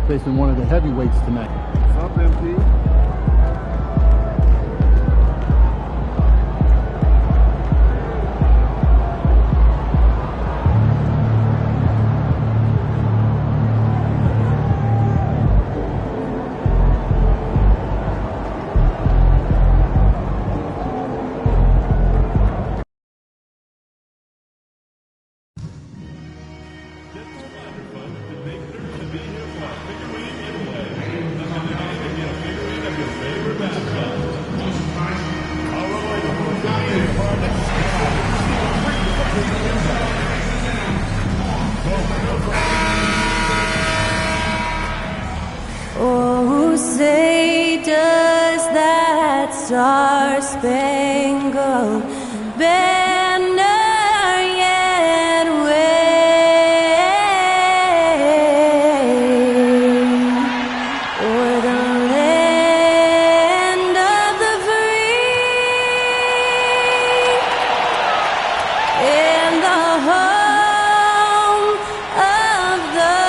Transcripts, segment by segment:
facing one of the heavyweights tonight. What's up, MP? Oh, say does that star-spangled banner yet wave o'er the land of the free and the home of the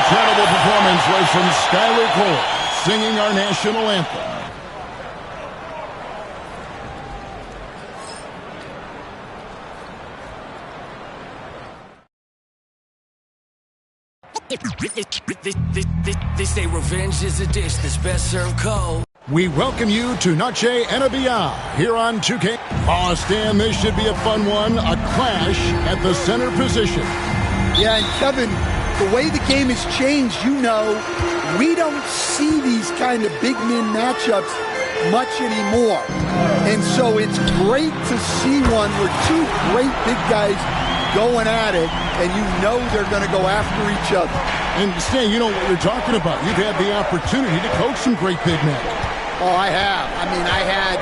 Incredible performance was from Skylar Cole, singing our national anthem. They say revenge is a dish that's best served cold. We welcome you to Noche NBA here on 2K. Oh, Stan, this should be a fun one. A clash at the center position. Yeah, and Kevin, the way the game has changed, we don't see these kind of big men matchups much anymore. And so it's great to see one where two great big guys going at it, and they're going to go after each other. And Stan, you know what you're talking about. You've had the opportunity to coach some great big men. Oh, I have. I had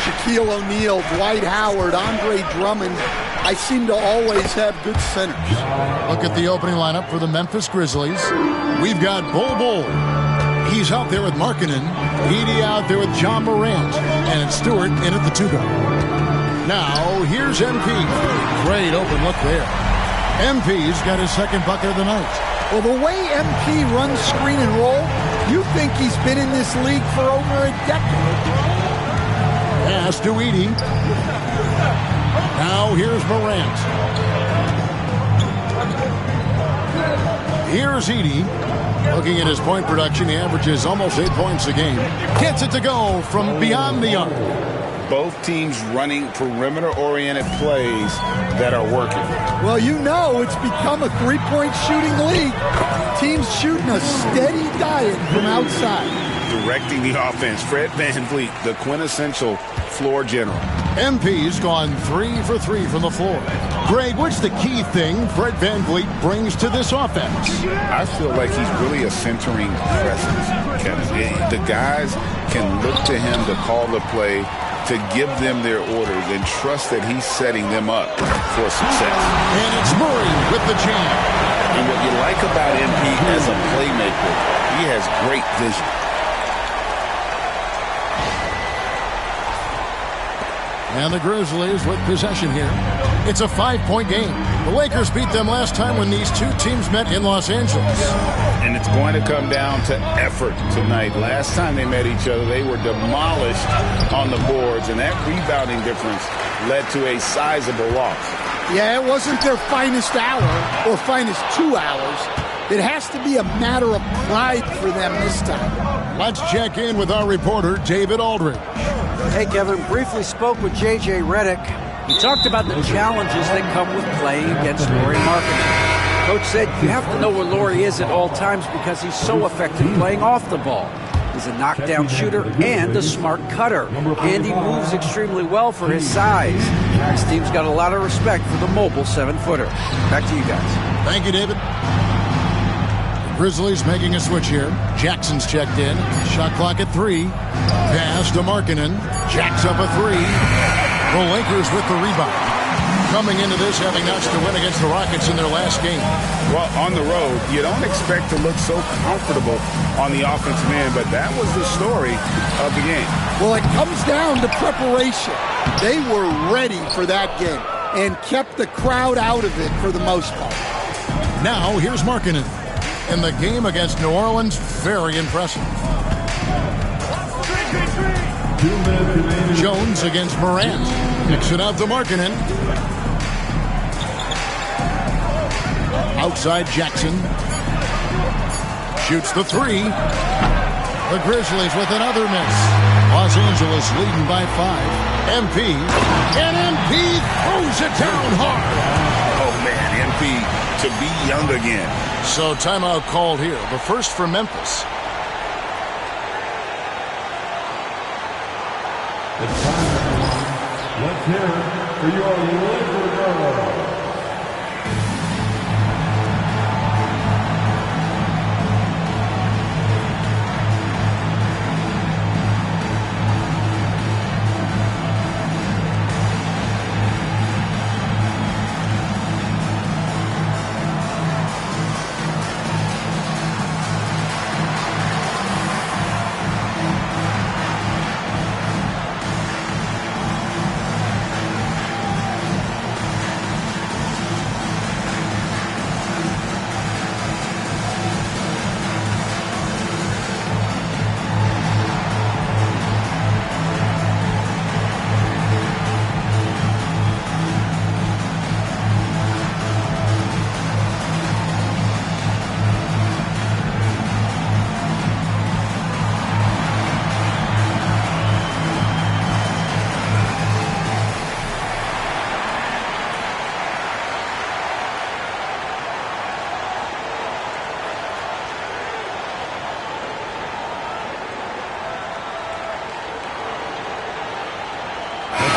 Shaquille O'Neal, Dwight Howard, Andre Drummond. I seem to always have good centers. Look at the opening lineup for the Memphis Grizzlies. We've got Bol. He's out there with Markkanen. Edey out there with John Morant. And it's Stewart in at the 2-guard. Now, here's MP. Great open look there. MP's got his second bucket of the night. Well, the way MP runs screen and roll, you think he's been in this league for over a decade. Pass to Edey. Now here's Morant. Here's Edey. Looking at his point production, he averages almost 8 points a game. Gets it to go from beyond the arc. Both teams running perimeter-oriented plays that are working. Well, it's become a three-point shooting league. Teams shooting a steady diet from outside. Directing the offense, Fred VanVleet, the quintessential floor general. MP's gone 3 for 3 from the floor. Greg, what's the key thing Fred VanVleet brings to this offense? I feel like he's really a centering presence. The guys can look to him to call the play, to give them their orders, and trust that he's setting them up for success. And it's Murray with the jam. And what you like about MP as a playmaker, he has great vision. And the Grizzlies with possession here. It's a 5-point game. The Lakers beat them last time when these two teams met in Los Angeles. And it's going to come down to effort tonight. Last time they met each other, they were demolished on the boards, and that rebounding difference led to a sizable loss. Yeah, it wasn't their finest hour or finest 2 hours. It has to be a matter of pride for them this time. Let's check in with our reporter, David Aldridge. Hey, Kevin, briefly spoke with J.J. Redick. He talked about the challenges that come with playing against Lauri Markkanen. Coach said you have to know where Lauri is at all times because he's so effective playing off the ball. He's a knockdown shooter and a smart cutter, and he moves extremely well for his size. His team's got a lot of respect for the mobile 7-footer. Back to you guys. Thank you, David. Grizzlies making a switch here. Jackson's checked in. Shot clock at 3. Pass to Markkanen. Jacks up a 3. The Lakers with the rebound. Coming into this having notched a win against the Rockets in their last game. Well, on the road, you don't expect to look so comfortable on the offensive end, but that was the story of the game. Well, it comes down to preparation. They were ready for that game. and kept the crowd out of it for the most part. Now, here's Markkanen. In the game against New Orleans, very impressive. Jones against Morant. Kicks it out to Markkanen. Outside Jackson. Shoots the three. The Grizzlies with another miss. Los Angeles leading by 5. MP. And MP throws it down hard. Oh, man, MP to be young again. So timeout called here. The first for Memphis. It's time, everyone. Let's hear it for your Lakers girls.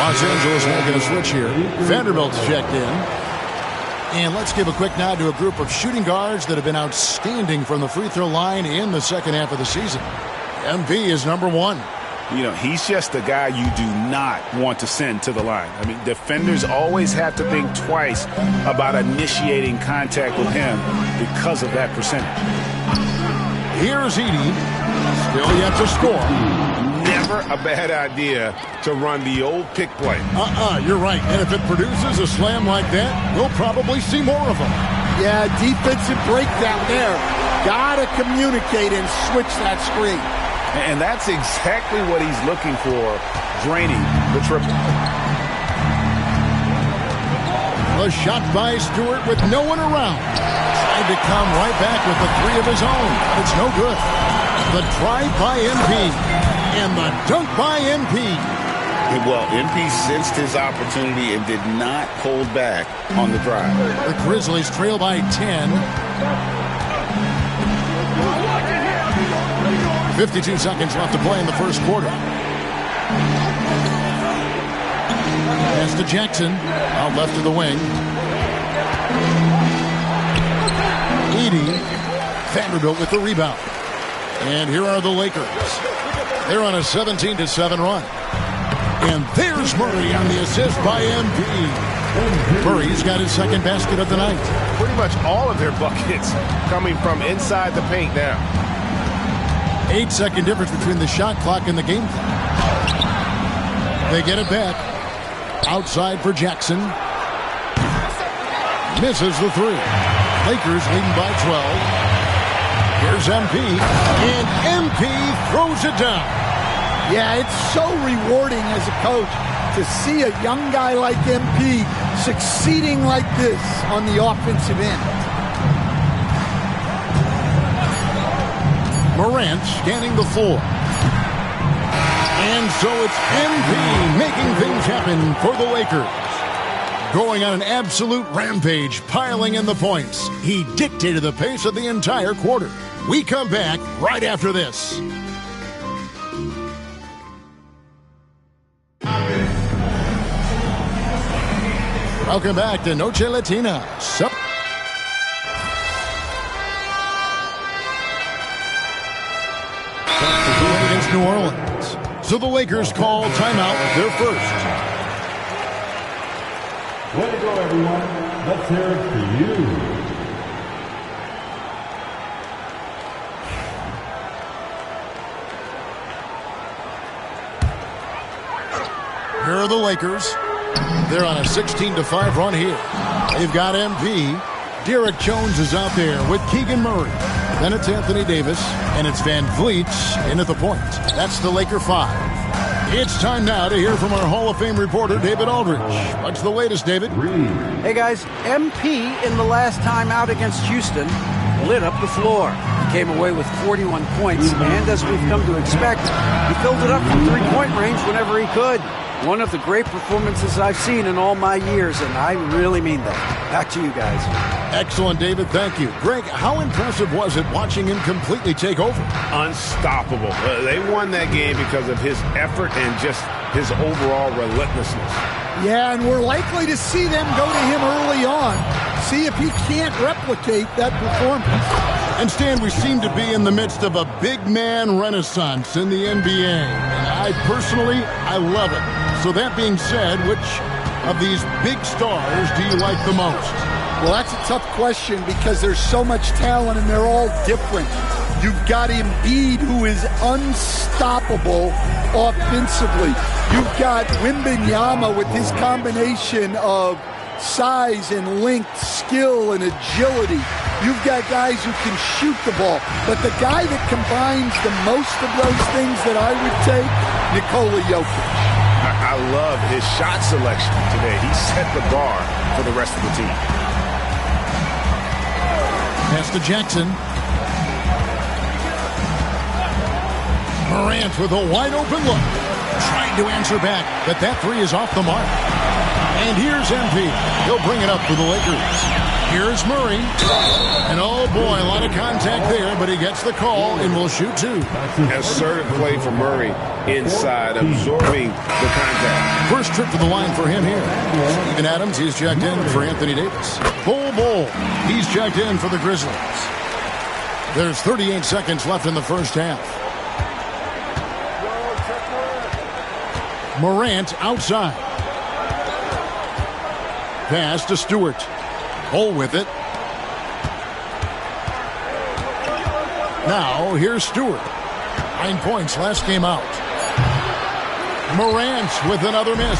Los Angeles making a switch here. Vanderbilt's checked in. And let's give a quick nod to a group of shooting guards that have been outstanding from the free throw line in the second half of the season. MV is number 1. You know, he's just the guy you do not want to send to the line. I mean, defenders always have to think twice about initiating contact with him because of that percentage. Here's Edey. Still yet to score. Never a bad idea to run the old pick play. You're right. And if it produces a slam like that, we'll probably see more of them. Yeah, defensive breakdown there. Gotta communicate and switch that screen. And that's exactly what he's looking for, draining the triple. A shot by Stewart with no one around. Tried to come right back with the three of his own. It's no good. The drive by MP. And the dunk by MP. Well, MP sensed his opportunity and did not hold back on the drive. The Grizzlies trail by 10. 52 seconds left to play in the first quarter. Pass to Jackson. Out left to the wing. Edey. Vanderbilt with the rebound. And here are the Lakers. They're on a 17-7 run. And there's Murray on the assist by MP. Murray's got his second basket of the night. Pretty much all of their buckets coming from inside the paint now. 8-second difference between the shot clock and the game clock. They get it back. Outside for Jackson. Misses the three. Lakers leading by 12. Here's MP. And MP throws it down. Yeah, it's so rewarding as a coach to see a young guy like MP succeeding like this on the offensive end. Morant scanning the floor. And so it's MP making things happen for the Lakers. Going on an absolute rampage, piling in the points. He dictated the pace of the entire quarter. We come back right after this. Welcome back to Noche Latina. Against New Orleans. So the Lakers call timeout, their first. Way to go, everyone. Let's hear it for you. Here are the Lakers. They're on a 16-5 run here. They've got MP. Derek Jones is out there with Keegan Murray. Then it's Anthony Davis, and it's Van Vliet in at the point. That's the Laker 5. It's time now to hear from our Hall of Fame reporter, David Aldridge. What's the latest, David? Hey, guys. MP in the last time out against Houston lit up the floor. He came away with 41 points, and as we've come to expect, he filled it up from three-point range whenever he could. One of the great performances I've seen in all my years, and I really mean that. Back to you guys. Excellent, David. Thank you. Greg, how impressive was it watching him completely take over? Unstoppable. They won that game because of his effort and just his overall relentlessness. Yeah, and we're likely to see them go to him early on. See if he can't replicate that performance. And Stan, we seem to be in the midst of a big man renaissance in the NBA. And I love it. So that being said, which of these big stars do you like the most? Well, that's a tough question because there's so much talent and they're all different. You've got Embiid, who is unstoppable offensively. You've got Wembanyama with his combination of size and length, skill and agility. You've got guys who can shoot the ball. But the guy that combines the most of those things that I would take, Nikola Jokic. I love his shot selection today. He set the bar for the rest of the team. Pass to Jackson. Morant with a wide open look. Trying to answer back, but that three is off the mark. And here's MP. He'll bring it up for the Lakers. Here's Murray. And oh boy, a lot of contact there, but he gets the call and will shoot two. Assertive play for Murray inside, absorbing the contact. First trip to the line for him here. Steven Adams, he's checked in for Anthony Davis. Bull, he's checked in for the Grizzlies. There's 38 seconds left in the first half. Morant outside. Pass to Stewart. Hole with it. Now, here's Stewart. 9 points last game out. Morant with another miss.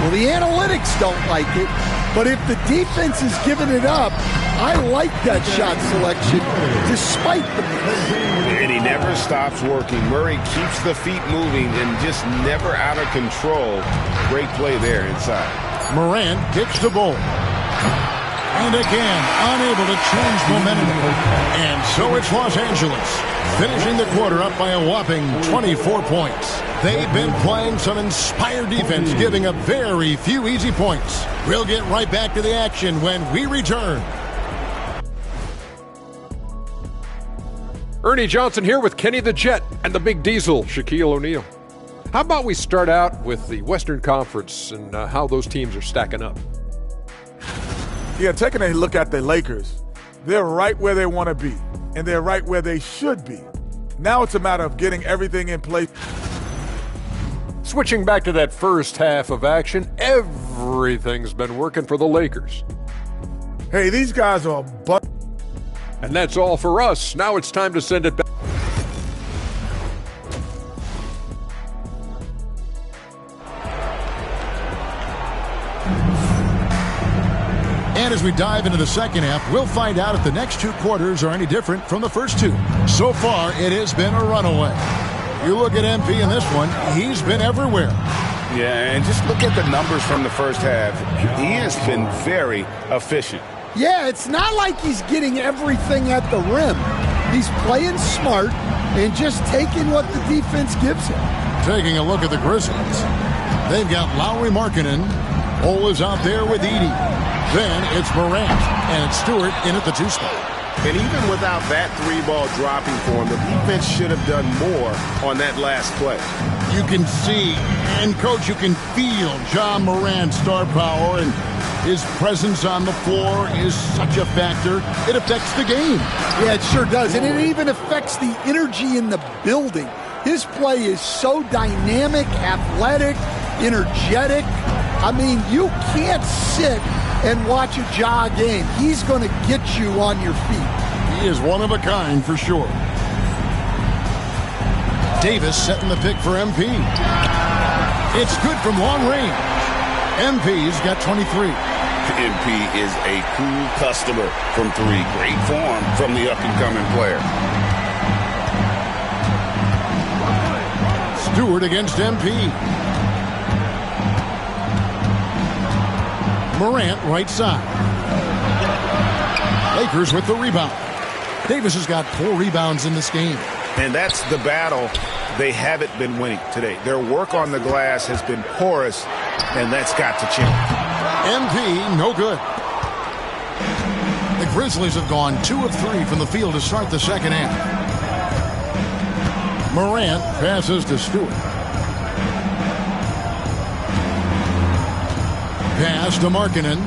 Well, the analytics don't like it, but if the defense is giving it up, I like that shot selection despite the miss. And he never stops working. Murray keeps the feet moving and just never out of control. Great play there inside. Morant kicks the ball. And again, unable to change momentum. And so it's Los Angeles, finishing the quarter up by a whopping 24 points. They've been playing some inspired defense, giving up very few easy points. We'll get right back to the action when we return. Ernie Johnson here with Kenny the Jet and the Big Diesel, Shaquille O'Neal. How about we start out with the Western Conference and how those teams are stacking up? Yeah, taking a look at the Lakers, they're right where they want to be, and they're right where they should be. Now it's a matter of getting everything in place. Switching back to that first half of action, everything's been working for the Lakers. Hey, these guys are and that's all for us. Now it's time to send it back. And as we dive into the second half, we'll find out if the next two quarters are any different from the first two. So far, it has been a runaway. You look at MP in this one, he's been everywhere. Yeah, and just look at the numbers from the first half. He has been very efficient. Yeah, it's not like he's getting everything at the rim. He's playing smart and just taking what the defense gives him. Taking a look at the Grizzlies. They've got Lowry Markkanen. Ole is out there with Edey. Then it's Morant, and it's Stewart in at the two spot. And even without that three-ball dropping for him, the defense should have done more on that last play. You can see, and Coach, you can feel John Morant's star power, and his presence on the floor is such a factor. It affects the game. Yeah, it sure does, and it even affects the energy in the building. His play is so dynamic, athletic, energetic. I mean, you can't sit and watch a Ja game. He's going to get you on your feet. He is one of a kind for sure. Davis setting the pick for MP. It's good from long range. MP's got 23. MP is a cool customer from 3. Great form from the up-and-coming player. Stewart against MP. Morant right side. Lakers with the rebound. Davis has got 4 rebounds in this game. And that's the battle they haven't been winning today. Their work on the glass has been porous, and that's got to change. MP, no good. The Grizzlies have gone 2 of 3 from the field to start the second half. Morant passes to Stewart. Pass to Markkanen.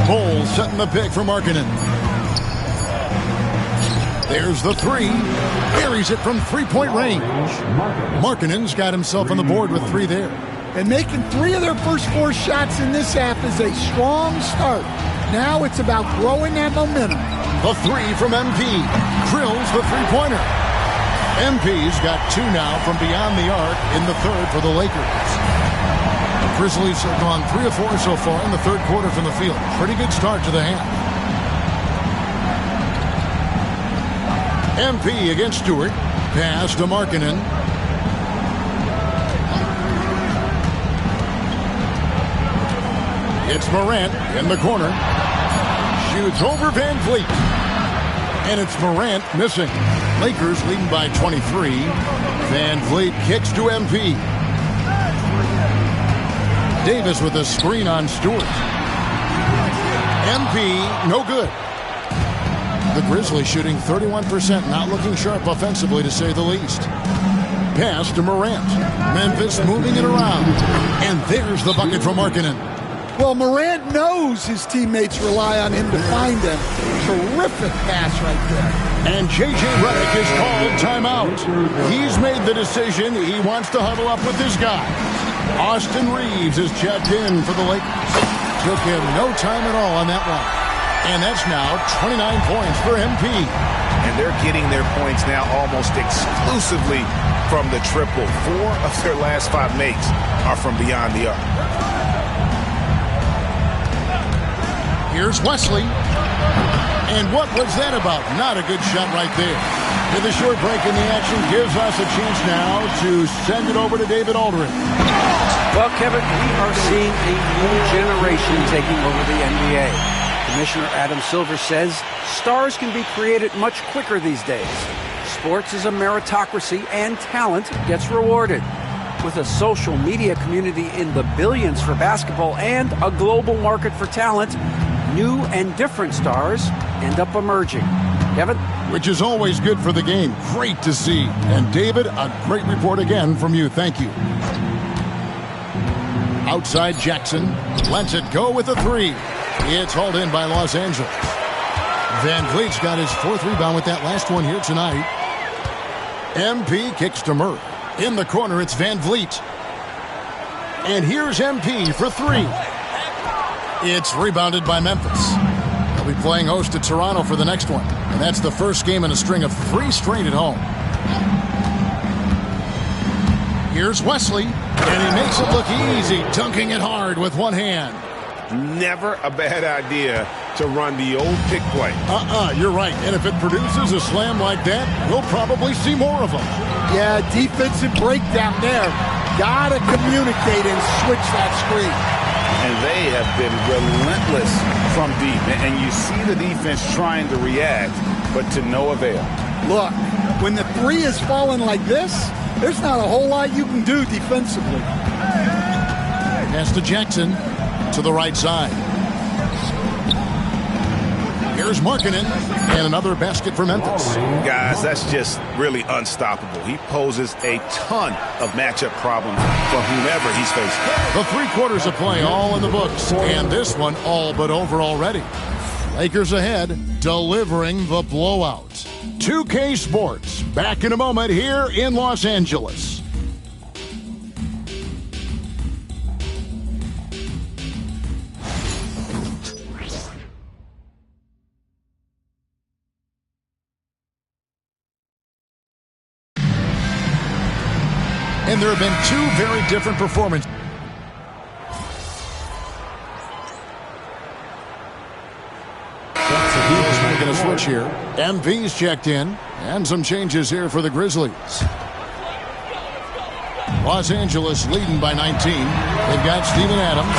Bowles setting the pick for Markkanen. There's the 3. Buries it from 3-point range. Markkanen's got himself on the board with 3 there. And making 3 of their first 4 shots in this half is a strong start. Now it's about growing that momentum. The 3 from MP. Drills the 3-pointer. MP's got 2 now from beyond the arc in the third for the Lakers. The Grizzlies have gone 3 of 4 so far in the third quarter from the field. Pretty good start to the half. MP against Stewart. Pass to Markkanen. It's Morant in the corner. Shoots over Van Vliet. And it's Morant missing. Lakers leading by 23. Van Vliet kicks to MP. Davis with a screen on Stewart. MP, no good. The Grizzlies shooting 31%, not looking sharp offensively to say the least. Pass to Morant. Memphis moving it around. And there's the bucket from Markkanen. Well, Morant knows his teammates rely on him to find them. Terrific pass right there. And J.J. Redick is called timeout. He's made the decision. He wants to huddle up with his guy. Austin Reeves is checked in for the Lakers. Took him no time at all on that one. And that's now 29 points for MP. And they're getting their points now almost exclusively from the triple. 4 of their last 5 makes are from beyond the arc. Here's Wesley. And what was that about? Not a good shot right there. And the short break in the action gives us a chance now to send it over to David Aldridge. Well, Kevin, we are seeing a new generation taking over the NBA. Commissioner Adam Silver says stars can be created much quicker these days. Sports is a meritocracy and talent gets rewarded. With a social media community in the billions for basketball and a global market for talent, new and different stars end up emerging. Kevin? Which is always good for the game. Great to see. And David, a great report again from you. Thank you. Outside Jackson. Lets it go with a 3. It's hauled in by Los Angeles. Van Vliet's got his 4th rebound with that last one here tonight. MP kicks to Murray. In the corner, it's Van Vliet. And here's MP for 3. It's rebounded by Memphis. They'll be playing host to Toronto for the next one. And that's the first game in a string of 3 straight at home. Here's Wesley. And he makes it look easy, dunking it hard with one hand. Never a bad idea to run the old pick play. You're right. And if it produces a slam like that, we'll probably see more of them. Yeah, defensive breakdown there. Gotta communicate and switch that screen. And they have been relentless from deep. And you see the defense trying to react, but to no avail. Look, when the 3 is falling like this, there's not a whole lot you can do defensively. Pass to Jackson. To the right side. Here's Markkanen, and another basket for Memphis. Guys, that's just really unstoppable. He poses a ton of matchup problems for whomever he's facing. The 3 quarters of play all in the books, and this one all but over already. Lakers ahead, delivering the blowout. 2K Sports, back in a moment here in Los Angeles. And there have been 2 very different performances. making a switch here. MV's checked in. And some changes here for the Grizzlies. Los Angeles leading by 19. They've got Steven Adams.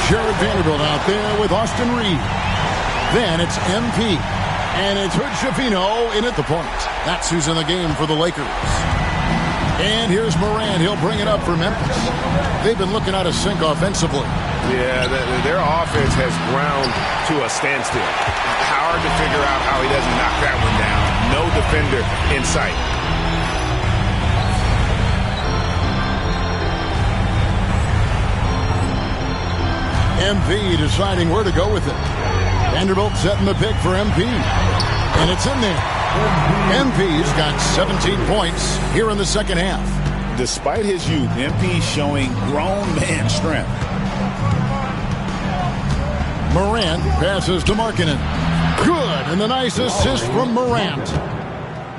Jared Vanderbilt out there with Austin Reed. Then it's MP. And it's Hood Schifino in at the point. That's who's in the game for the Lakers. And here's Morant. He'll bring it up for Memphis. They've been looking out of sync offensively. Yeah, their offense has ground to a standstill. Hard to figure out how he doesn't knock that one down. No defender in sight. MV deciding where to go with it. Vanderbilt setting the pick for MP. And it's in there. MP's got 17 points here in the second half. Despite his youth, MP showing grown man strength. Morant passes to Markkanen. Good, and the nice assist from Morant.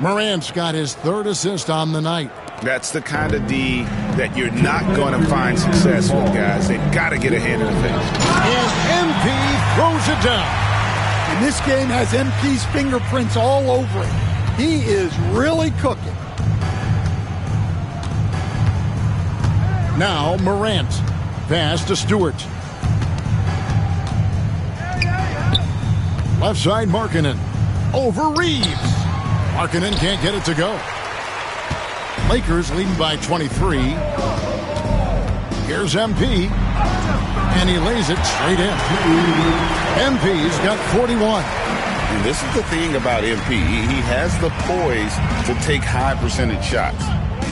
Morant's got his third assist on the night. That's the kind of D that you're not going to find success with, guys. They've got to get a hand in the face. And MP throws it down. And this game has MP's fingerprints all over it. He is really cooking. Now Morant. Pass to Stewart. Left side, Markkanen. Over Reeves. Markkanen can't get it to go. Lakers leading by 23. Here's MP. And he lays it straight in. MP's got 41. And this is the thing about MP. He has the poise to take high percentage shots.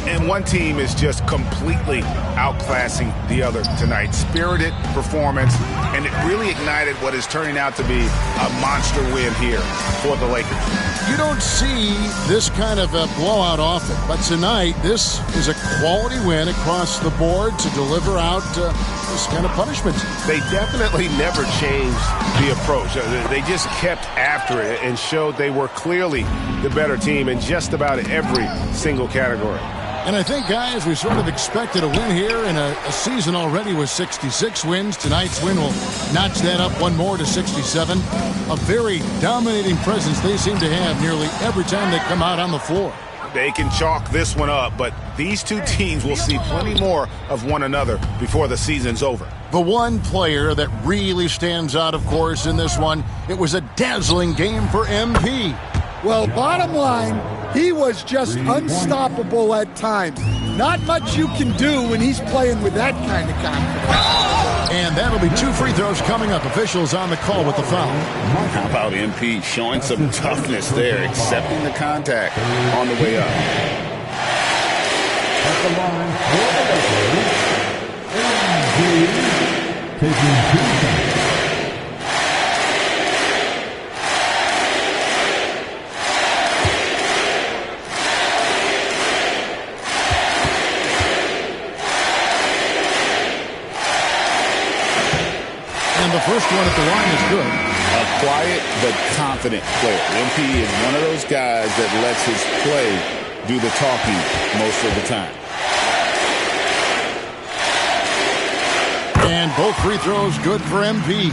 And one team is just completely outclassing the other tonight. Spirited performance, and it really ignited what is turning out to be a monster win here for the Lakers. You don't see this kind of a blowout often, but tonight this is a quality win across the board to deliver out this kind of punishment. They definitely never changed the approach. They just kept after it and showed they were clearly the better team in just about every single category. And I think, guys, we sort of expected a win here in a season already with 66 wins. Tonight's win will notch that up one more to 67. A very dominating presence they seem to have nearly every time they come out on the floor. They can chalk this one up, but these two teams will see plenty more of one another before the season's over. The one player that really stands out, of course, in this one, it was a dazzling game for MP. Well, bottom line, he was just unstoppable at times. Not much you can do when he's playing with that kind of confidence. And that'll be 2 free throws coming up. Officials on the call with the foul. How about MP showing some toughness there, accepting the contact on the way up. At the line for the Lakers, taking 2 shots. The first one at the line is good. A quiet but confident player. MP is one of those guys that lets his play do the talking most of the time. And both free throws good for MP.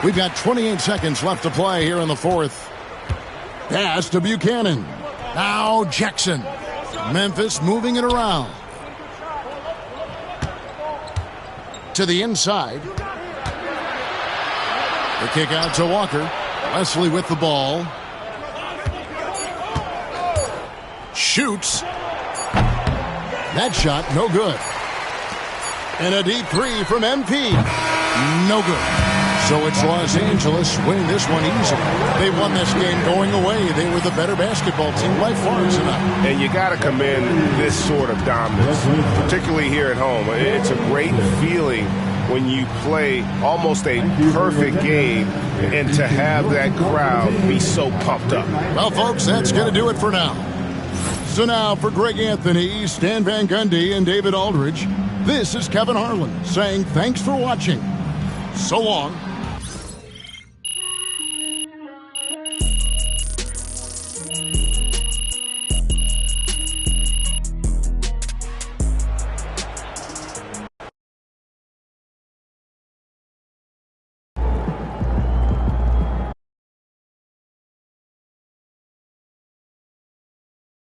We've got 28 seconds left to play here in the fourth. Pass to Buchanan. Now Jackson. Memphis moving it around. To the inside. The kick out to Walker. Wesley with the ball. Shoots. That shot, no good. And a deep three from MP. No good. So it's Los Angeles winning this one easily. They won this game going away. They were the better basketball team by far tonight. And you got to commend this sort of dominance, particularly here at home. It's a great feeling when you play almost a perfect game and to have that crowd be so pumped up. Well, folks, that's going to do it for now. So now for Greg Anthony, Stan Van Gundy, and David Aldridge, this is Kevin Harlan saying thanks for watching. So long.